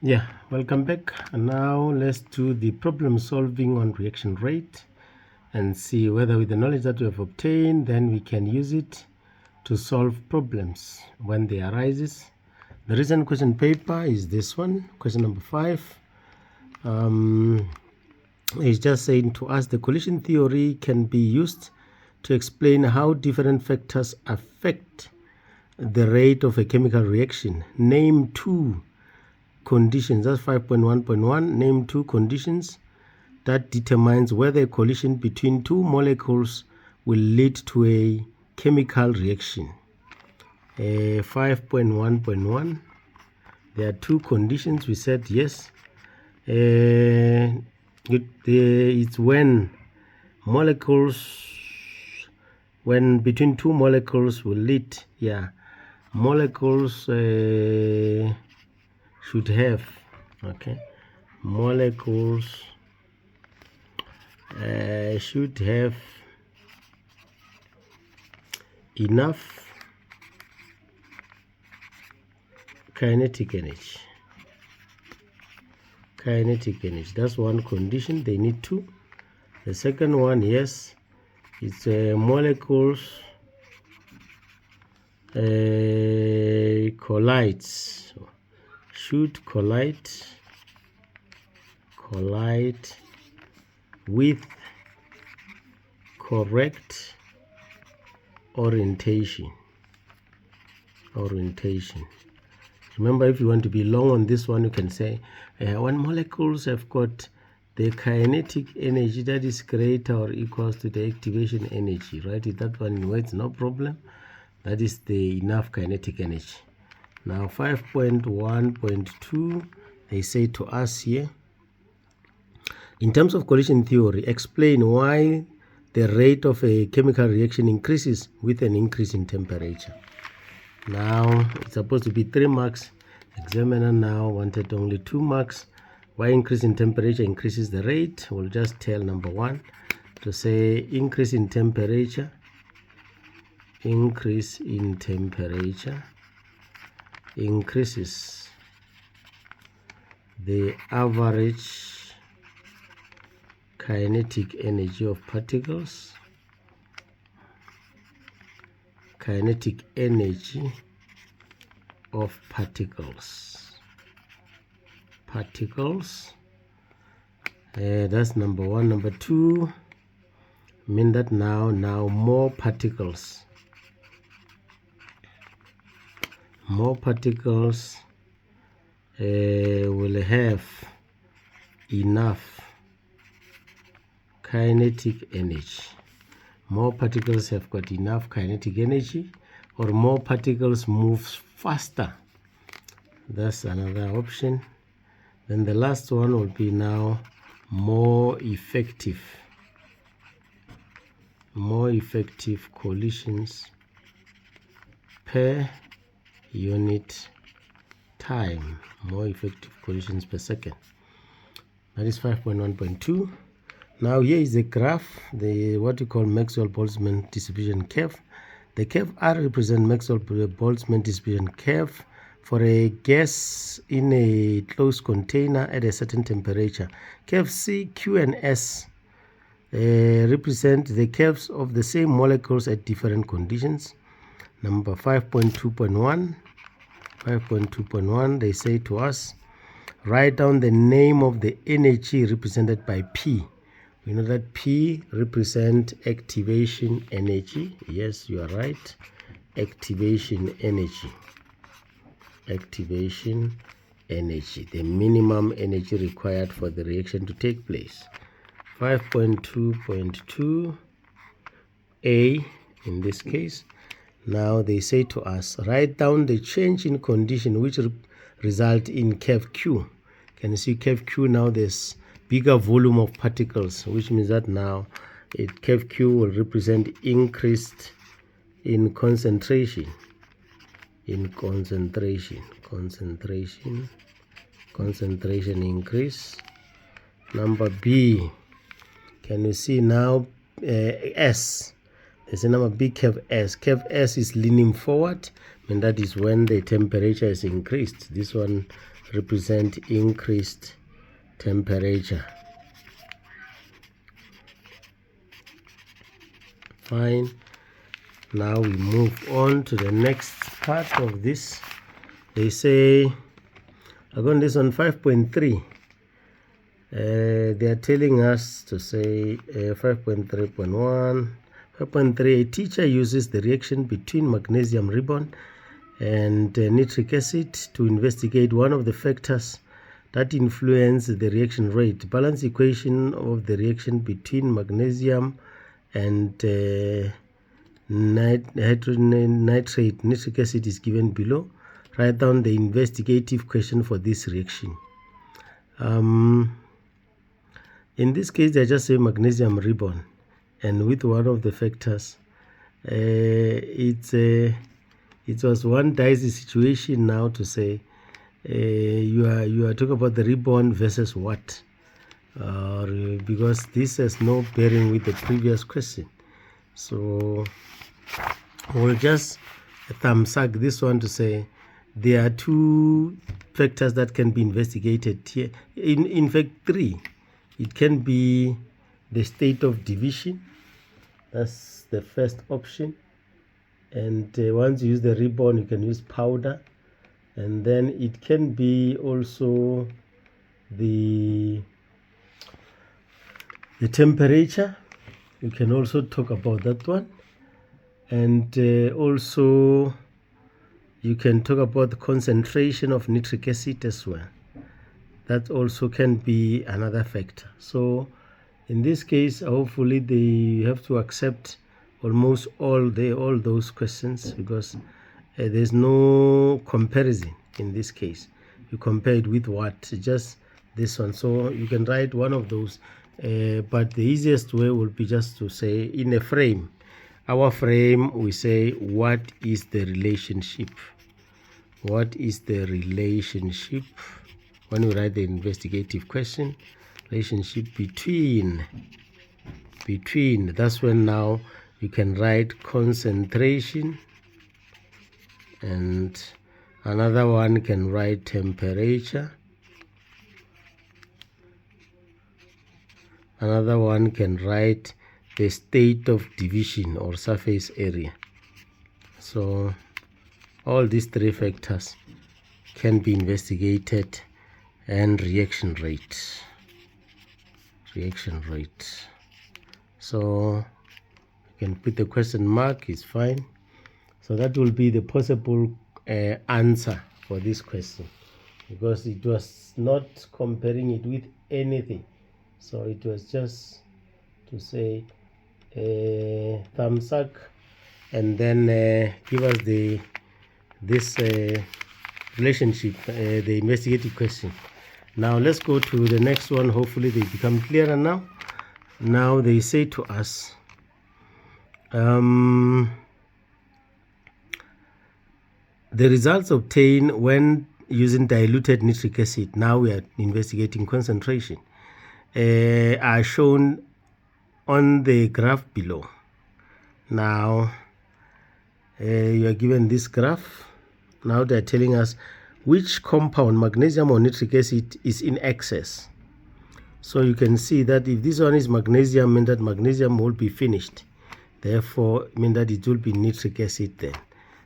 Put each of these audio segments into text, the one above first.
Yeah, welcome back. And now let's do the problem solving on reaction rate and see whether with the knowledge that we have obtained, then we can use it to solve problems when they arises. The recent question paper is this one, question number 5. It's just saying to us the collision theory can be used to explain how different factors affect the rate of a chemical reaction. Name two conditions. That's 5.1.1. Name two conditions that determines whether a collision between two molecules will lead to a chemical reaction. 5.1.1. There are two conditions. We said yes. It's when between two molecules will lead. Yeah, molecules should have. Okay, molecules should have enough kinetic energy. That's one condition. They need two. The second one, yes, it's molecules should collide with correct orientation. Remember, if you want to be long on this one, you can say when molecules have got the kinetic energy that is greater or equals to the activation energy, right? With that one in words, no problem. That is the enough kinetic energy. Now 5.1.2, they say to us here, in terms of collision theory, explain why the rate of a chemical reaction increases with an increase in temperature. Now it's supposed to be 3 marks. Examiner now wanted only 2 marks. Why increase in temperature increases the rate? We'll just tell number 1 to say increase in temperature increases the average kinetic energy of particles. That's number 1. Number 2, mean that now more particles will have enough kinetic energy. More particles have got enough kinetic energy, or more particles move faster. That's another option. Then the last one will be now more effective collisions per unit time. More effective collisions per second. That is 5.1.2. Now here is a graph, what we call Maxwell-Boltzmann distribution curve. The curve R represents Maxwell-Boltzmann distribution curve for a gas in a closed container at a certain temperature. Curve C, Q, and S represent the curves of the same molecules at different conditions. Number 5.2.1, they say to us, write down the name of the energy represented by P. We know that P represents activation energy. Yes, you are right. Activation energy. The minimum energy required for the reaction to take place. 5.2.2a in this case. Now they say to us, write down the change in condition which result in curve Q. Can you see curve Q? Now there's bigger volume of particles, which means that now curve Q will represent increased in concentration. Concentration increase. Number B, can you see now S? There's a number B, curve S. Curve S is leaning forward, and that is when the temperature is increased. This one represents increased temperature. Fine. Now we move on to the next part of this. They say, again, this on 5.3. They are telling us to say 5.3.1. 5.3, a teacher uses the reaction between magnesium ribbon and nitric acid to investigate one of the factors that influence the reaction rate. Balance equation of the reaction between magnesium and nitrate nitric acid is given below. Write down the investigative question for this reaction. In this case, they just say magnesium ribbon, and with one of the factors, it was one dicey situation now to say you are talking about the ribbon versus what, because this has no bearing with the previous question. So we'll just thumbs up this one to say there are two factors that can be investigated here. In fact, three. It can be the state of division. That's the first option. And once you use the ribbon, you can use powder. And then it can be also the temperature. You can also talk about that one. And also you can talk about the concentration of nitric acid as well. That also can be another factor. So in this case, hopefully they have to accept almost all those questions, because there's no comparison in this case. You compare it with what? Just this one. So you can write one of those, but the easiest way would be just to say in a frame. Our frame, we say, what is the relationship? What is the relationship? When we write the investigative question, relationship between, that's when now you can write concentration, and another one can write temperature, another one can write the state of division or surface area. So all these three factors can be investigated, and reaction rate. So you can put the question mark, is fine. So that will be the possible answer for this question, because it was not comparing it with anything. So it was just to say thumbs up, and then give us this relationship, the investigative question. Now let's go to the next one. Hopefully they become clearer now. Now they say to us, the results obtained when using diluted nitric acid, now we are investigating concentration, are shown on the graph below. Now you are given this graph. Now they are telling us which compound, magnesium or nitric acid, is in excess. So you can see that if this one is magnesium, mean that magnesium will be finished. Therefore, mean that it will be nitric acid then.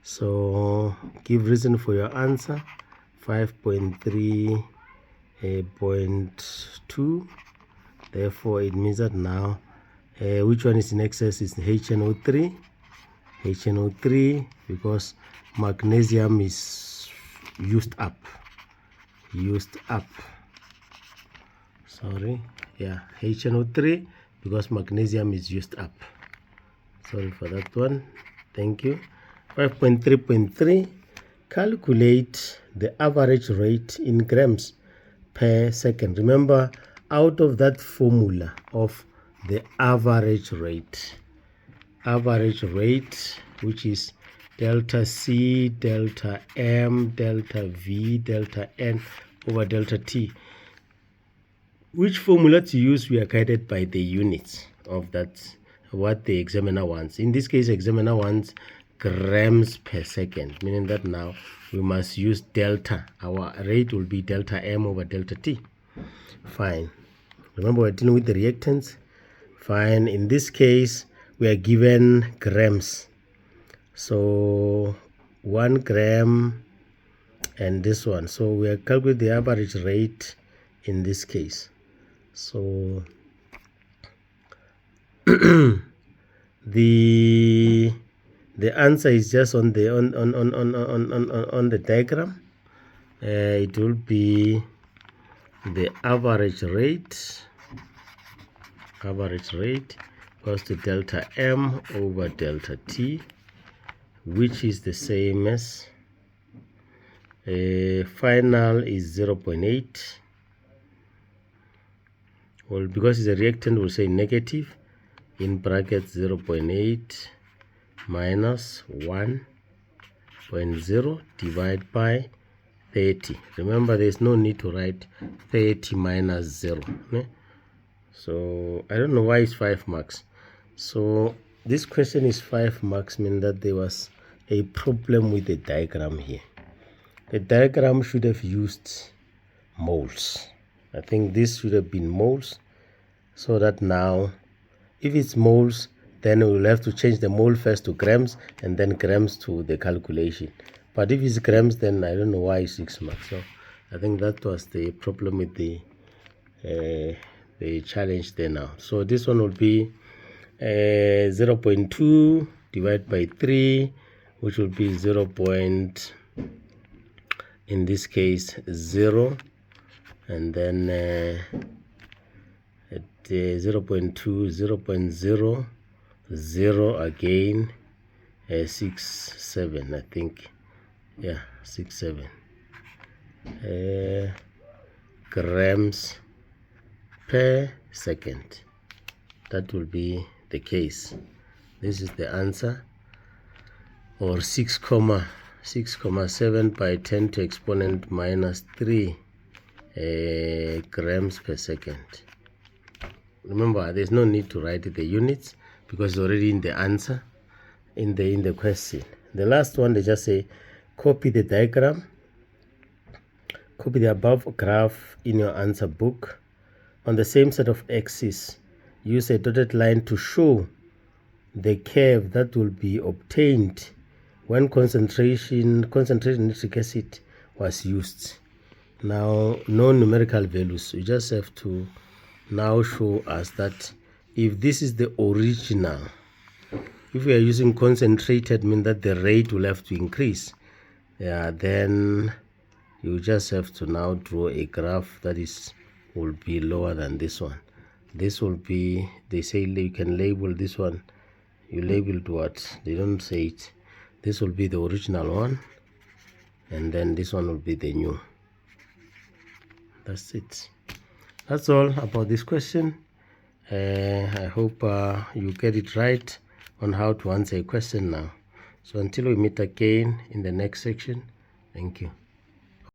So give reason for your answer. 5.3.2. Therefore, it means that now which one is in excess is HNO3. HNO3, because magnesium is used up. Sorry, yeah, HNO3, because magnesium is used up. Sorry for that one. Thank you. 5.3.3, calculate the average rate in grams per second. Remember, out of that formula of the average rate, which is delta C, delta M, delta V, delta N over delta T. Which formula to use? We are guided by the units of that, what the examiner wants. In this case, examiner wants grams per second, meaning that now we must use delta. Our rate will be delta M over delta T. Fine. Remember, we're dealing with the reactants. Fine. In this case, we are given grams. So 1 gram and this one. So we are calculating the average rate in this case. So the answer is just on the on the diagram. It will be the average rate equals to delta M over delta T, which is the same as final is 0.8. Well, because it's a reactant, we'll say negative in brackets 0.8 minus 1.0 divided by 30. Remember, there's no need to write 30 minus 0. So I don't know why it's 5 marks. So this question is 5 marks, mean that there was a problem with the diagram here. The diagram should have used moles. I think this should have been moles, so that now if it's moles, then we will have to change the mole first to grams and then grams to the calculation. But if it's grams, then I don't know why 6 marks. So I think that was the problem with the challenge there now. So this one will be 0.2 divided by 3, which will be 0. In this case 0, and then 0.2, 0.0, 0 again, 6, 7, I think. Yeah, 6, 7 grams per second. That will be the case. This is the answer, or 6,7 by 10 to exponent minus 3 grams per second. Remember, there's no need to write the units because it's already in the answer, in the question. The last one, they just say copy the diagram, copy the above graph in your answer book. On the same set of axes, use a dotted line to show the curve that will be obtained when concentration nitric acid was used. Now, no numerical values. You just have to now show us that if this is the original, if we are using concentrated, mean that the rate will have to increase. Yeah, then you just have to now draw a graph that will be lower than this one. This will be, they say you can label this one. You labeled what? They don't say it. This will be the original one, and then this one will be the new. That's it. That's all about this question. I hope you get it right on how to answer a question now. So until we meet again in the next section, thank you.